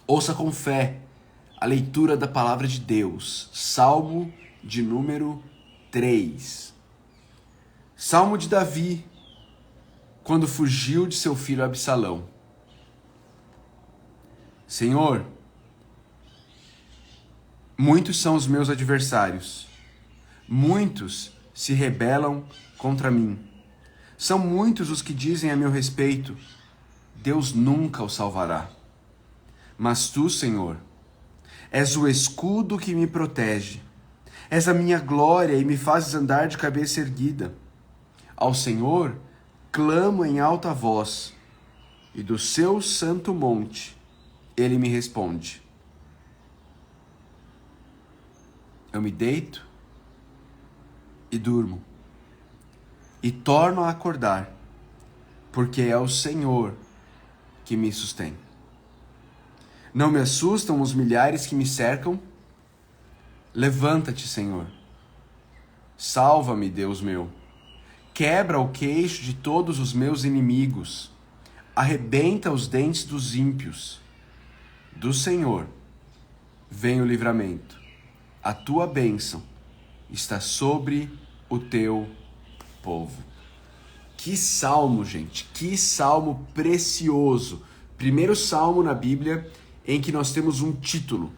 Ouça com fé a leitura da palavra de Deus. Salmo de número 3. Salmo de Davi, quando fugiu de seu filho Absalão. Senhor, muitos são os meus adversários, muitos se rebelam contra mim. São muitos os que dizem a meu respeito: Deus nunca o salvará. Mas tu, Senhor, és o escudo que me protege. És a minha glória e me fazes andar de cabeça erguida. Ao Senhor clamo em alta voz, e do seu santo monte ele me responde. Eu me deito e durmo, e torno a acordar, porque é o Senhor que me sustém. Não me assustam os milhares que me cercam? Levanta-te, Senhor. Salva-me, Deus meu. Quebra o queixo de todos os meus inimigos. Arrebenta os dentes dos ímpios. Do Senhor vem o livramento. A tua bênção está sobre o teu povo. Que salmo, gente. Que salmo precioso. Primeiro salmo na Bíblia em que nós temos um título.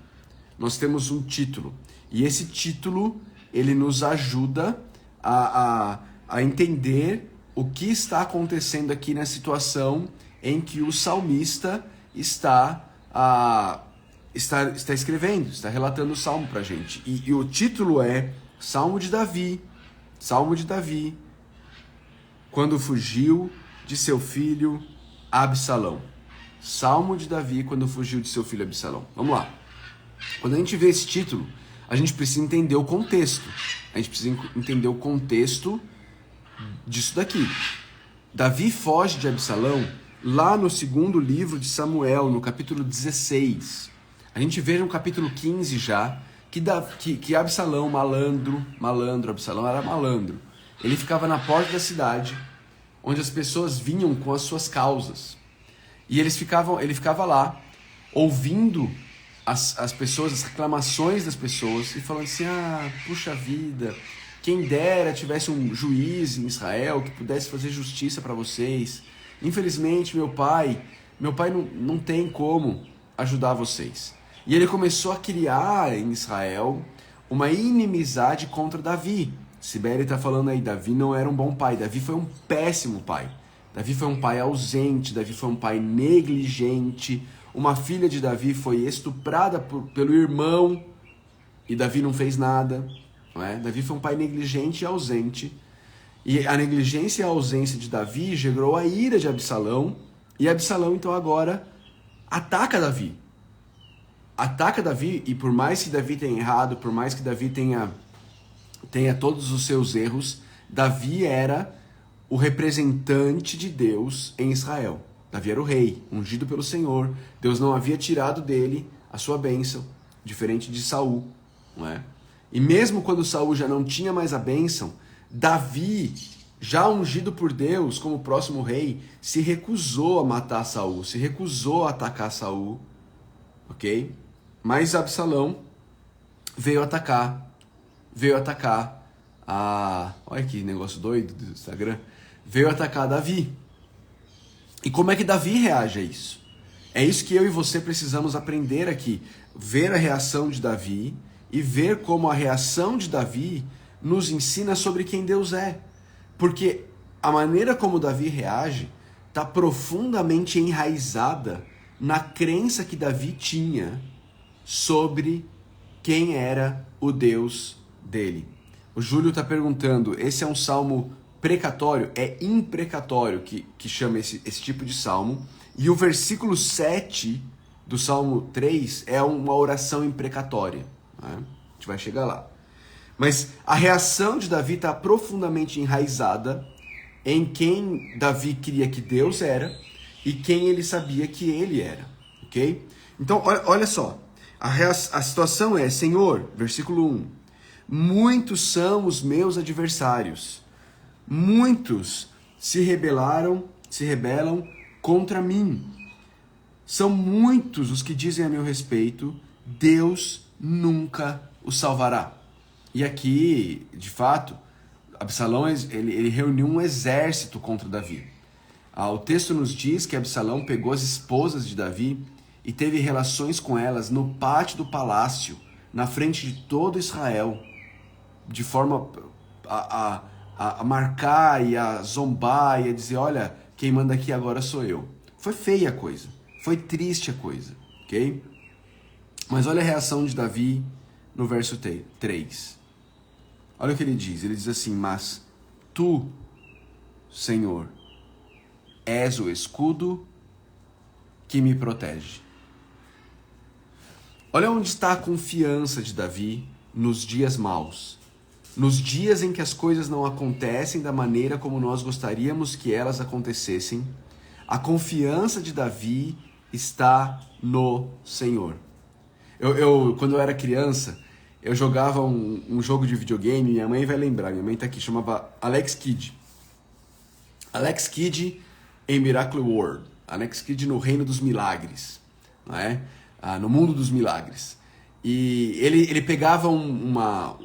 Nós temos um título. E esse título, ele nos ajuda a entender o que está acontecendo aqui na situação em que o salmista está escrevendo, está relatando o salmo para a gente. E o título é Salmo de Davi. Salmo de Davi, quando fugiu de seu filho Absalão. Salmo de Davi, quando fugiu de seu filho Absalão. Vamos lá. Quando a gente vê esse título, a gente precisa entender o contexto. A gente precisa entender o contexto disso daqui. Davi foge de Absalão lá no segundo livro de Samuel, no capítulo 16. A gente vê no capítulo 15 já que Absalão, Absalão era malandro. Ele ficava na porta da cidade, onde as pessoas vinham com as suas causas. E ele ficava lá, ouvindo as pessoas, as reclamações das pessoas, e falando assim: puxa vida, quem dera tivesse um juiz em Israel que pudesse fazer justiça para vocês. Infelizmente, meu pai não tem como ajudar vocês. E ele começou a criar em Israel uma inimizade contra Davi. Sibeli está falando aí, Davi não era um bom pai, Davi foi um péssimo pai. Davi foi um pai ausente, Davi foi um pai negligente. Uma filha de Davi foi estuprada pelo irmão e Davi não fez nada. Não é? Davi foi um pai negligente e ausente. E a negligência e a ausência de Davi gerou a ira de Absalão. E Absalão, então, agora ataca Davi. Ataca Davi, e por mais que Davi tenha errado, por mais que Davi tenha todos os seus erros, Davi era o representante de Deus em Israel. Davi era o rei, ungido pelo Senhor. Deus não havia tirado dele a sua bênção, diferente de Saul, não é? E mesmo quando Saul já não tinha mais a bênção, Davi, já ungido por Deus como próximo rei, se recusou a matar Saul, se recusou a atacar Saul, ok? Mas Absalão veio atacar olha que negócio doido do Instagram, veio atacar Davi. E como é que Davi reage a isso? É isso que eu e você precisamos aprender aqui, ver a reação de Davi e ver como a reação de Davi nos ensina sobre quem Deus é. Porque a maneira como Davi reage está profundamente enraizada na crença que Davi tinha sobre quem era o Deus dele. O Júlio está perguntando, esse é um salmo precatório? É imprecatório que chama esse tipo de salmo. E o versículo 7 do Salmo 3 é uma oração imprecatória. Né? A gente vai chegar lá. Mas a reação de Davi está profundamente enraizada em quem Davi queria que Deus era e quem ele sabia que ele era. Ok? Então, olha só. A situação é, Senhor, versículo 1, muitos são os meus adversários, muitos se rebelam contra mim. São muitos os que dizem a meu respeito, Deus nunca o salvará. E aqui, de fato, Absalão ele reuniu um exército contra Davi. O texto nos diz que Absalão pegou as esposas de Davi e teve relações com elas no pátio do palácio, na frente de todo Israel, de forma a marcar e a zombar e a dizer, olha, quem manda aqui agora sou eu. Foi feia a coisa, foi triste a coisa, ok? Mas olha a reação de Davi no verso 3. Olha o que ele diz assim, mas tu, Senhor, és o escudo que me protege. Olha onde está a confiança de Davi nos dias maus. Nos dias em que as coisas não acontecem da maneira como nós gostaríamos que elas acontecessem, a confiança de Davi está no Senhor. Quando eu era criança, eu jogava um jogo de videogame, minha mãe vai lembrar, minha mãe tá aqui, chamava Alex Kidd. Alex Kidd em Miracle World, Alex Kidd no Reino dos Milagres, não é? No mundo dos milagres. E ele pegava uma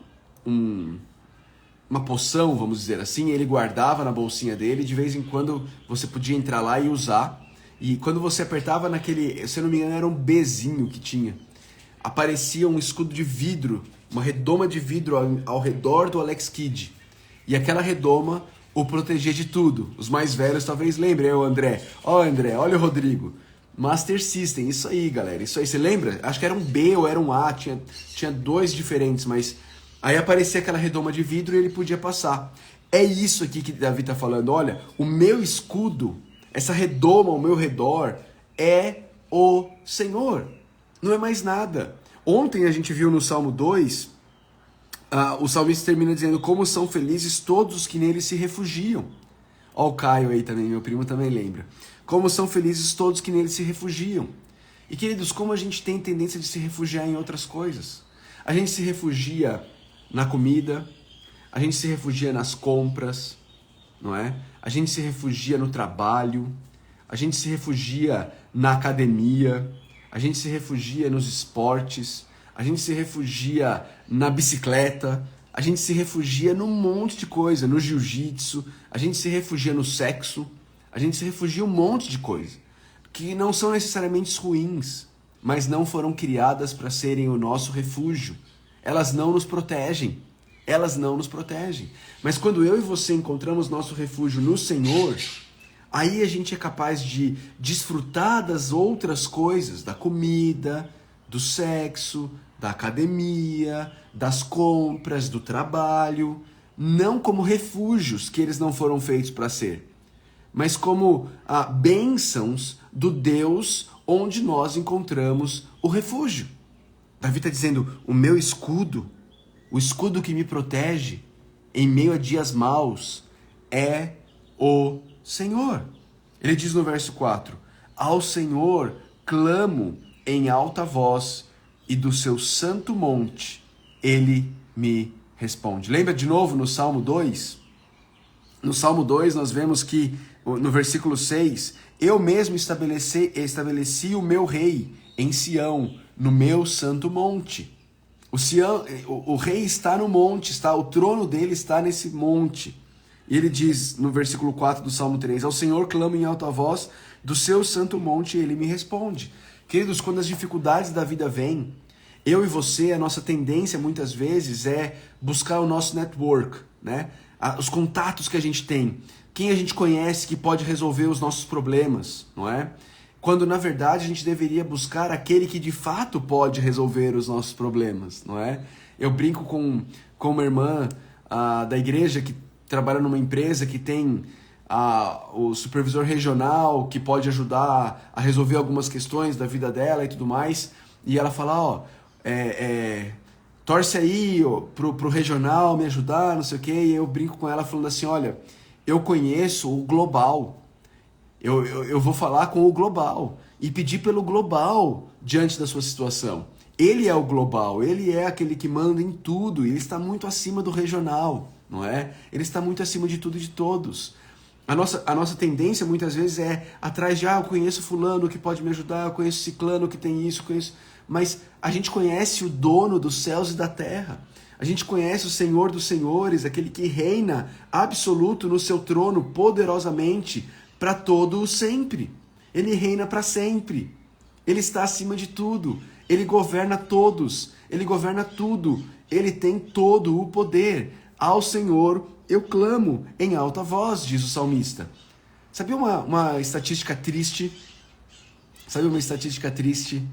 poção, vamos dizer assim, ele guardava na bolsinha dele, de vez em quando você podia entrar lá e usar. E quando você apertava naquele, se eu não me engano, era um Bzinho que tinha, aparecia um escudo de vidro, uma redoma de vidro ao redor do Alex Kidd. E aquela redoma o protegia de tudo. Os mais velhos talvez lembrem, o André. Ó, André, olha o Rodrigo. Master System, isso aí, galera, isso aí. Você lembra? Acho que era um B ou era um A, tinha dois diferentes, mas aí aparecia aquela redoma de vidro e ele podia passar. É isso aqui que Davi está falando. Olha, o meu escudo, essa redoma ao meu redor, é o Senhor. Não é mais nada. Ontem a gente viu no Salmo 2, o salmista termina dizendo, como são felizes todos os que nele se refugiam. Ó o Caio aí também, meu primo também lembra. Como são felizes todos que nele se refugiam. E queridos, como a gente tem tendência de se refugiar em outras coisas. A gente se refugia na comida, a gente se refugia nas compras, não é? A gente se refugia no trabalho, a gente se refugia na academia, a gente se refugia nos esportes, a gente se refugia na bicicleta, a gente se refugia num monte de coisa, no jiu-jitsu, a gente se refugia no sexo, a gente se refugia um monte de coisa, que não são necessariamente ruins, mas não foram criadas para serem o nosso refúgio. Elas não nos protegem. Elas não nos protegem. Mas quando eu e você encontramos nosso refúgio no Senhor, aí a gente é capaz de desfrutar das outras coisas, da comida, do sexo, da academia, das compras, do trabalho, não como refúgios que eles não foram feitos para ser, mas como bênçãos do Deus onde nós encontramos o refúgio. Davi está dizendo, o meu escudo, o escudo que me protege em meio a dias maus, é o Senhor. Ele diz no verso 4, ao Senhor clamo em alta voz, e do seu santo monte ele me responde. Lembra de novo no Salmo 2? No Salmo 2 nós vemos que, no versículo 6, eu mesmo estabeleci o meu rei em Sião, no meu santo monte. O rei está no monte, o trono dele está nesse monte. E ele diz no versículo 4 do Salmo 3, ao Senhor clamo em alta voz, do seu santo monte ele me responde. Queridos, quando as dificuldades da vida vêm, eu e você, a nossa tendência muitas vezes é buscar o nosso network, né? Os contatos que a gente tem, quem a gente conhece que pode resolver os nossos problemas, não é? Quando na verdade a gente deveria buscar aquele que de fato pode resolver os nossos problemas, não é? Eu brinco com uma irmã da igreja que trabalha numa empresa que tem o supervisor regional que pode ajudar a resolver algumas questões da vida dela e tudo mais, e ela fala, torce aí pro regional me ajudar, não sei o quê, e eu brinco com ela falando assim, olha, eu conheço o global, eu vou falar com o global e pedir pelo global diante da sua situação. Ele é o global, ele é aquele que manda em tudo, e ele está muito acima do regional, não é? Ele está muito acima de tudo e de todos. A nossa tendência muitas vezes é atrás de, eu conheço fulano que pode me ajudar, eu conheço ciclano que tem isso, conheço... Mas a gente conhece o dono dos céus e da terra. A gente conhece o Senhor dos senhores, aquele que reina absoluto no seu trono poderosamente para todo o sempre. Ele reina para sempre. Ele está acima de tudo. Ele governa todos. Ele governa tudo. Ele tem todo o poder. Ao Senhor eu clamo em alta voz, diz o salmista. Sabia uma estatística triste? Sabe uma estatística triste?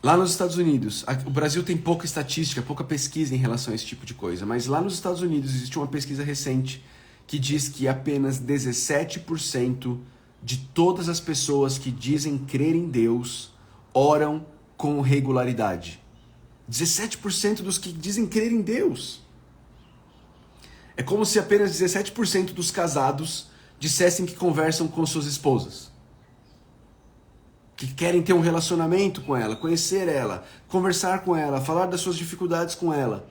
Lá nos Estados Unidos, o Brasil tem pouca estatística, pouca pesquisa em relação a esse tipo de coisa, mas lá nos Estados Unidos existe uma pesquisa recente que diz que apenas 17% de todas as pessoas que dizem crer em Deus oram com regularidade. 17% dos que dizem crer em Deus. É como se apenas 17% dos casados dissessem que conversam com suas esposas. Que querem ter um relacionamento com ela, conhecer ela, conversar com ela, falar das suas dificuldades com ela.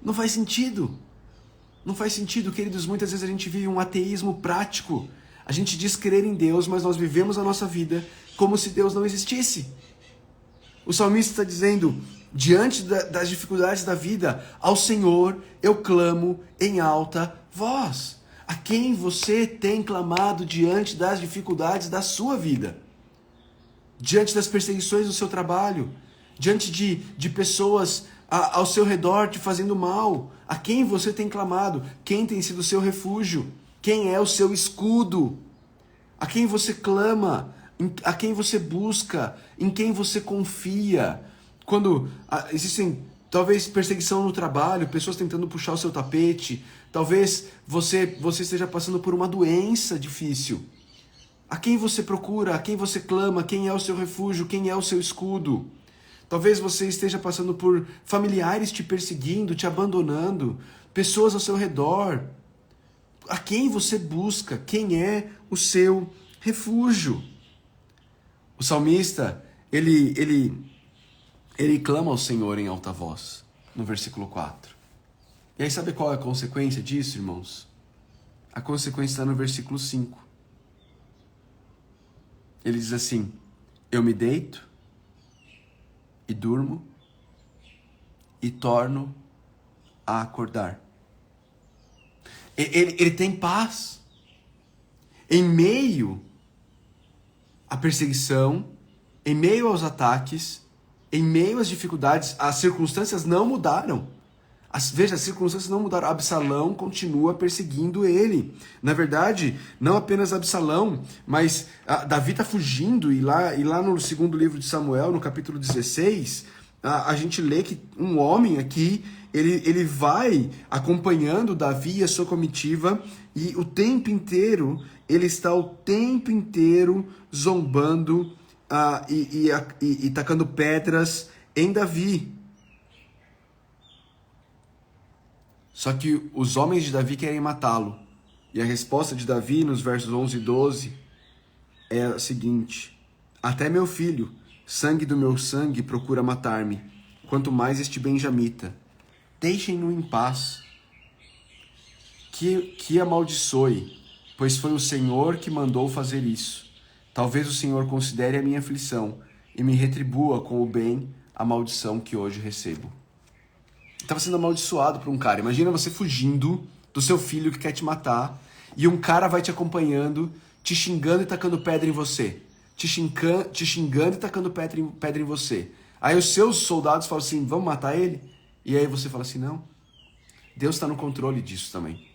Não faz sentido. Não faz sentido, queridos. Muitas vezes a gente vive um ateísmo prático. A gente diz crer em Deus, mas nós vivemos a nossa vida como se Deus não existisse. O salmista está dizendo, diante das dificuldades da vida, ao Senhor eu clamo em alta voz. A quem você tem clamado diante das dificuldades da sua vida? Diante das perseguições do seu trabalho, diante de pessoas ao seu redor te fazendo mal, a quem você tem clamado? Quem tem sido o seu refúgio? Quem é o seu escudo? A quem você clama? A quem você busca? Em quem você confia? Quando existem, talvez, perseguição no trabalho, pessoas tentando puxar o seu tapete, talvez você esteja passando por uma doença difícil. A quem você procura, a quem você clama, quem é o seu refúgio, quem é o seu escudo. Talvez você esteja passando por familiares te perseguindo, te abandonando, pessoas ao seu redor. A quem você busca, quem é o seu refúgio. O salmista, ele clama ao Senhor em alta voz, no versículo 4. E aí sabe qual é a consequência disso, irmãos? A consequência está no versículo 5. Ele diz assim, eu me deito e durmo e torno a acordar. Ele tem paz. Em meio à perseguição, em meio aos ataques, em meio às dificuldades, as circunstâncias não mudaram. Veja, as circunstâncias não mudaram. Absalão continua perseguindo ele. Na verdade, não apenas Absalão, mas Davi está fugindo. E lá no segundo livro de Samuel, no capítulo 16, a gente lê que um homem aqui, ele vai acompanhando Davi e a sua comitiva. E o tempo inteiro, ele está o tempo inteiro zombando e tacando pedras em Davi. Só que os homens de Davi querem matá-lo. E a resposta de Davi, nos versos 11 e 12, é a seguinte: até meu filho, sangue do meu sangue, procura matar-me, quanto mais este benjamita. Deixem-no em paz. Que amaldiçoe, pois foi o Senhor que mandou fazer isso. Talvez o Senhor considere a minha aflição e me retribua com o bem a maldição que hoje recebo. Estava sendo amaldiçoado por um cara. Imagina você fugindo do seu filho que quer te matar e um cara vai te acompanhando, te xingando e tacando pedra em você. Te xingando e tacando pedra em você. Aí os seus soldados falam assim, vamos matar ele? E aí você fala assim, não. Deus está no controle disso também.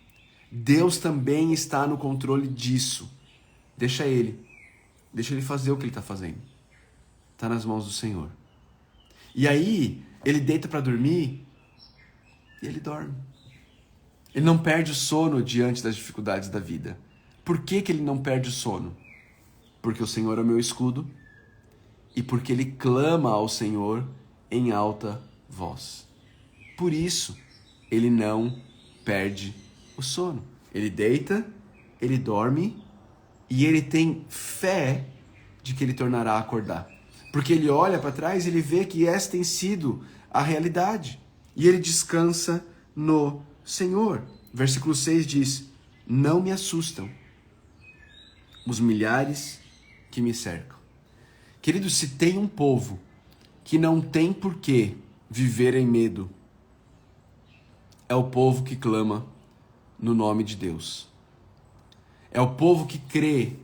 Deus também está no controle disso. Deixa ele fazer o que ele está fazendo. Está nas mãos do Senhor. E aí, ele deita para dormir e ele dorme. Ele não perde o sono diante das dificuldades da vida. Por que ele não perde o sono? Porque o Senhor é o meu escudo e porque ele clama ao Senhor em alta voz. Por isso, ele não perde o sono. Ele deita, ele dorme e ele tem fé de que ele tornará a acordar. Porque ele olha para trás e ele vê que essa tem sido a realidade. E ele descansa no Senhor. Versículo 6 diz, não me assustam os milhares que me cercam. Queridos, se tem um povo que não tem por que viver em medo, é o povo que clama no nome de Deus. É o povo que crê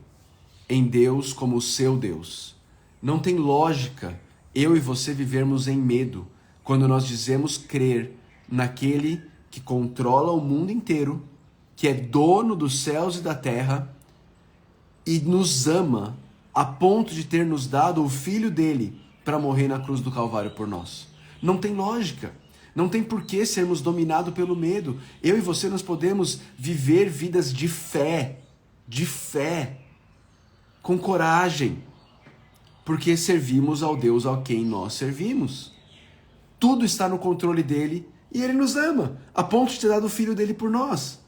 em Deus como o seu Deus. Não tem lógica eu e você vivermos em medo quando nós dizemos crer naquele que controla o mundo inteiro, que é dono dos céus e da terra e nos ama a ponto de ter nos dado o Filho dele para morrer na cruz do Calvário por nós. Não tem lógica. Não tem por que sermos dominados pelo medo. Eu e você, nós podemos viver vidas de fé, com coragem, porque servimos ao Deus a quem nós servimos. Tudo está no controle dele e ele nos ama, a ponto de ter dado o Filho dele por nós.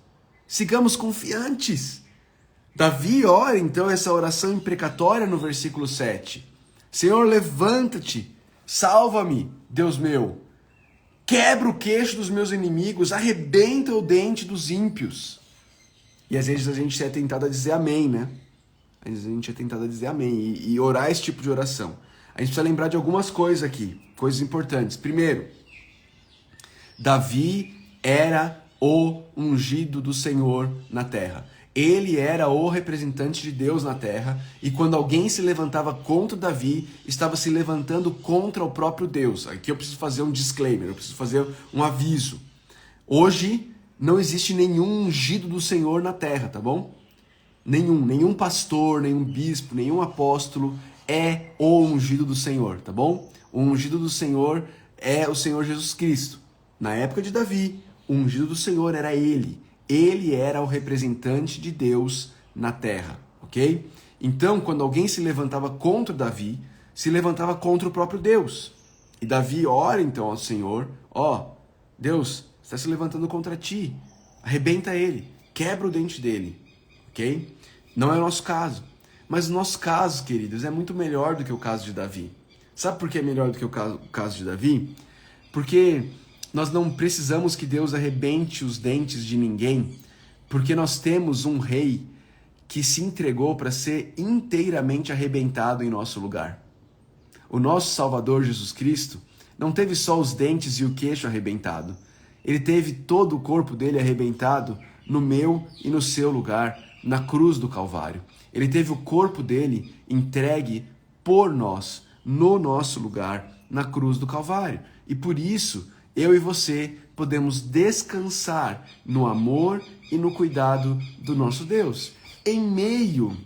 Sigamos confiantes. Davi ora então essa oração imprecatória no versículo 7. Senhor, levanta-te, salva-me, Deus meu. Quebra o queixo dos meus inimigos, arrebenta o dente dos ímpios. E às vezes a gente é tentado a dizer amém, né? Às vezes a gente é tentado a dizer amém e orar esse tipo de oração. A gente precisa lembrar de algumas coisas aqui, coisas importantes. Primeiro, Davi era o ungido do Senhor na terra. Ele era o representante de Deus na terra, e quando alguém se levantava contra Davi, estava se levantando contra o próprio Deus. Aqui eu preciso fazer um disclaimer, eu preciso fazer um aviso. Hoje não existe nenhum ungido do Senhor na terra, tá bom? Nenhum pastor, nenhum bispo, nenhum apóstolo é o ungido do Senhor, tá bom? O ungido do Senhor é o Senhor Jesus Cristo. Na época de Davi, o ungido do Senhor era ele. Ele era o representante de Deus na terra, ok? Então, quando alguém se levantava contra Davi, se levantava contra o próprio Deus. E Davi ora então ao Senhor, Deus está se levantando contra ti, arrebenta ele, quebra o dente dele, ok? Não é o nosso caso. Mas o nosso caso, queridos, é muito melhor do que o caso de Davi. Sabe por que é melhor do que o caso de Davi? Porque nós não precisamos que Deus arrebente os dentes de ninguém, porque nós temos um rei que se entregou para ser inteiramente arrebentado em nosso lugar. O nosso Salvador Jesus Cristo não teve só os dentes e o queixo arrebentado. Ele teve todo o corpo dele arrebentado no meu e no seu lugar, na cruz do Calvário. Ele teve o corpo dele entregue por nós, no nosso lugar, na cruz do Calvário. E por isso, eu e você podemos descansar no amor e no cuidado do nosso Deus, em meio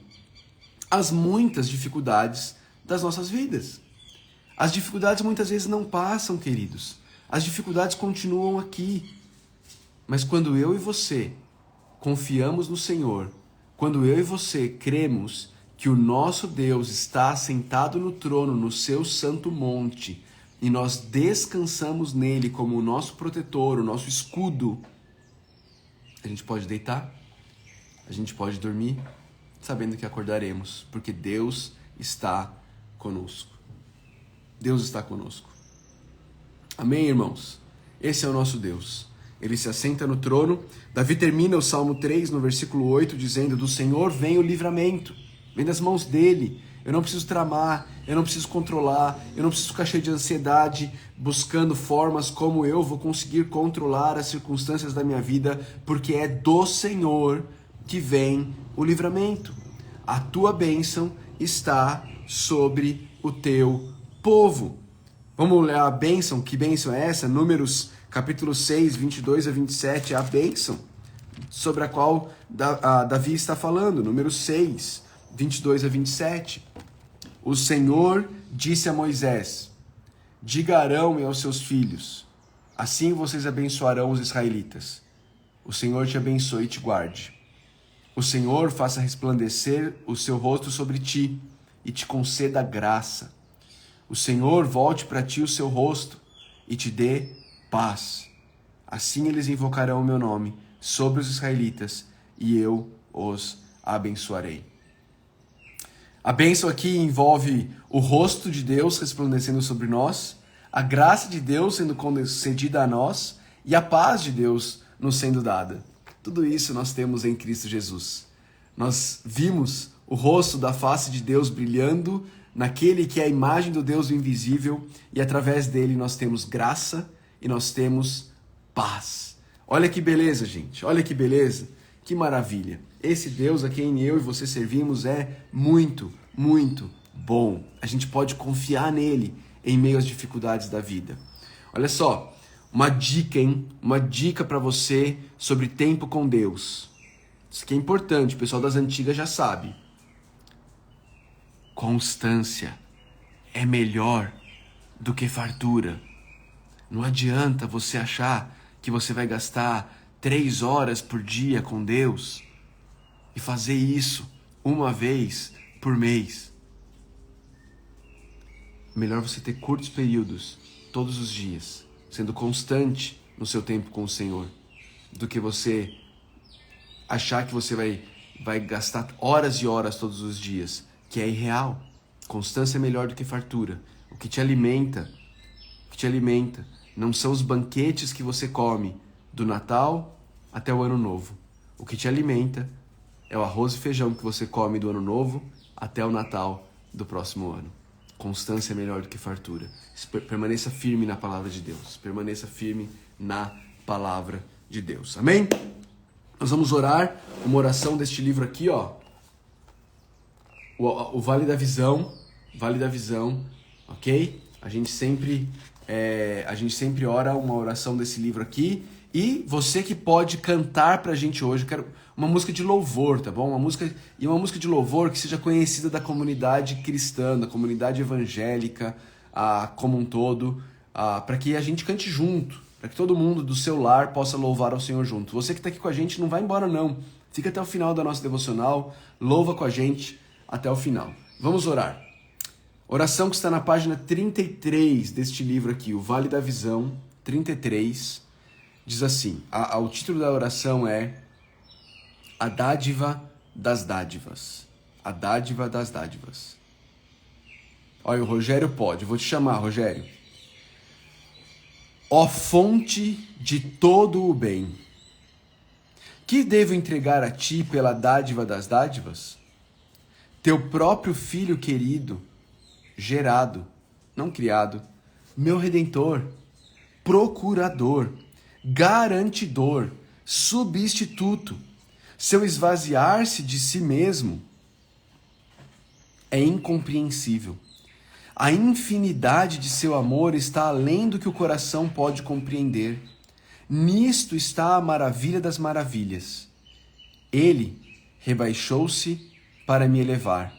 às muitas dificuldades das nossas vidas. As dificuldades muitas vezes não passam, queridos. As dificuldades continuam aqui. Mas quando eu e você confiamos no Senhor, quando eu e você cremos que o nosso Deus está assentado no trono, no seu santo monte, e nós descansamos nele como o nosso protetor, o nosso escudo, a gente pode deitar, a gente pode dormir, sabendo que acordaremos, porque Deus está conosco. Deus está conosco. Amém, irmãos? Esse é o nosso Deus. Ele se assenta no trono. Davi termina o Salmo 3, no versículo 8, dizendo: do Senhor vem o livramento, vem das mãos dele. Eu não preciso tramar, eu não preciso controlar, eu não preciso ficar cheio de ansiedade, buscando formas como eu vou conseguir controlar as circunstâncias da minha vida, porque é do Senhor que vem o livramento. A tua bênção está sobre o teu povo. Vamos ler a bênção. Que bênção é essa? Números capítulo 6, 22 a 27, é a bênção sobre a qual Davi está falando. Número 6, 22 a 27. O Senhor disse a Moisés: diga a Arão e aos seus filhos, assim vocês abençoarão os israelitas. O Senhor te abençoe e te guarde. O Senhor faça resplandecer o seu rosto sobre ti e te conceda graça. O Senhor volte para ti o seu rosto e te dê paz. Assim eles invocarão o meu nome sobre os israelitas e eu os abençoarei. A bênção aqui envolve o rosto de Deus resplandecendo sobre nós, a graça de Deus sendo concedida a nós e a paz de Deus nos sendo dada. Tudo isso nós temos em Cristo Jesus. Nós vimos o rosto da face de Deus brilhando naquele que é a imagem do Deus invisível, e através dele nós temos graça e nós temos paz. Olha que beleza, gente. Olha que beleza. Que maravilha. Esse Deus a quem eu e você servimos é muito, muito bom. A gente pode confiar nele em meio às dificuldades da vida. Olha só, uma dica, hein? Uma dica para você sobre tempo com Deus. Isso aqui é importante, o pessoal das antigas já sabe. Constância é melhor do que fartura. Não adianta você achar que você vai gastar 3 horas por dia com Deus e fazer isso uma vez por mês. Melhor você ter curtos períodos, todos os dias, sendo constante no seu tempo com o Senhor, do que você achar que você vai gastar horas e horas todos os dias, que é irreal. Constância é melhor do que fartura. O que te alimenta não são os banquetes que você come do Natal até o Ano Novo. O que te alimenta é o arroz e feijão que você come do Ano Novo até o Natal do próximo ano. Constância é melhor do que fartura. Permaneça firme na palavra de Deus. Permaneça firme na palavra de Deus. Amém? Nós vamos orar uma oração deste livro aqui, ó. O Vale da Visão. Vale da Visão, ok? A gente sempre ora uma oração desse livro aqui. E você que pode cantar pra gente hoje, eu quero uma música de louvor, tá bom? Uma música de louvor que seja conhecida da comunidade cristã, da comunidade evangélica, como um todo, para que a gente cante junto, para que todo mundo do seu lar possa louvar ao Senhor junto. Você que está aqui com a gente, não vai embora não. Fica até o final da nossa devocional, louva com a gente até o final. Vamos orar. Oração que está na página 33 deste livro aqui, o Vale da Visão, 33, diz assim, o título da oração é A Dádiva das Dádivas. A Dádiva das Dádivas. Olha, o Rogério pode, vou te chamar, Rogério. Ó fonte de todo o bem, que devo entregar a ti pela dádiva das dádivas? Teu próprio filho querido, gerado, não criado, meu Redentor, procurador, garantidor, substituto, seu esvaziar-se de si mesmo é incompreensível. A infinidade de seu amor está além do que o coração pode compreender. Nisto está a maravilha das maravilhas. Ele rebaixou-se para me elevar.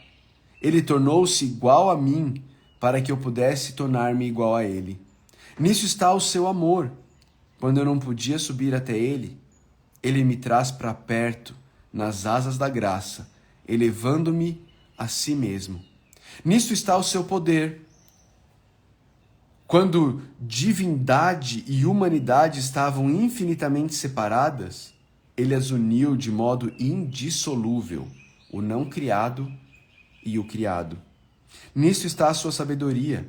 Ele tornou-se igual a mim para que eu pudesse tornar-me igual a ele. Nisso está o seu amor. Quando eu não podia subir até ele, ele me traz para perto, nas asas da graça, elevando-me a si mesmo. Nisso está o seu poder. Quando divindade e humanidade estavam infinitamente separadas, ele as uniu de modo indissolúvel, o não criado e o criado. Nisso está a sua sabedoria.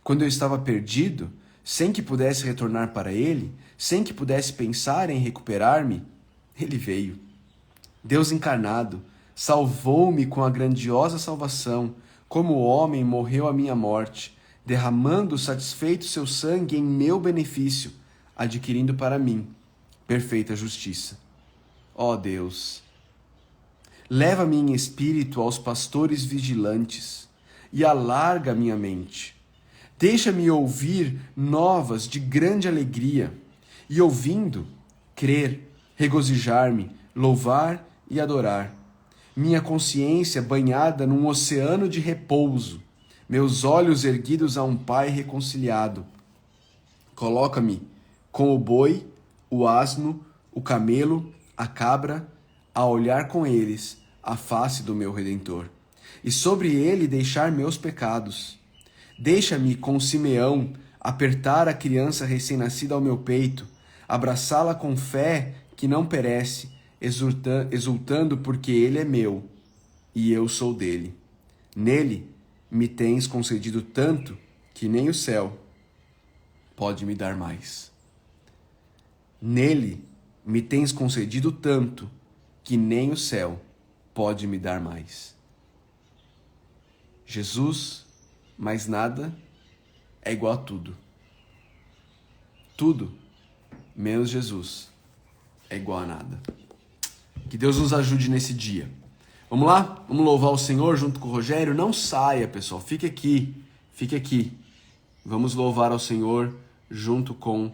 Quando eu estava perdido, sem que pudesse retornar para ele, sem que pudesse pensar em recuperar-me, ele veio. Deus encarnado, salvou-me com a grandiosa salvação, como o homem morreu a minha morte, derramando satisfeito seu sangue em meu benefício, adquirindo para mim perfeita justiça. Ó Deus, leva-me em espírito aos pastores vigilantes e alarga minha mente. Deixa-me ouvir novas de grande alegria e, ouvindo, crer, regozijar-me, louvar e adorar. Minha consciência banhada num oceano de repouso, meus olhos erguidos a um Pai reconciliado. Coloca-me com o boi, o asno, o camelo, a cabra, a olhar com eles a face do meu Redentor, e sobre ele deixar meus pecados. Deixa-me com Simeão apertar a criança recém-nascida ao meu peito, abraçá-la com fé que não perece, exultando porque ele é meu e eu sou dele. Nele me tens concedido tanto que nem o céu pode me dar mais. Nele me tens concedido tanto que nem o céu pode me dar mais. Jesus, mais nada, é igual a tudo. Tudo, menos Jesus, é igual a nada. Que Deus nos ajude nesse dia. Vamos lá? Vamos louvar o Senhor junto com o Rogério? Não saia, pessoal. Fique aqui. Fique aqui. Vamos louvar ao Senhor junto com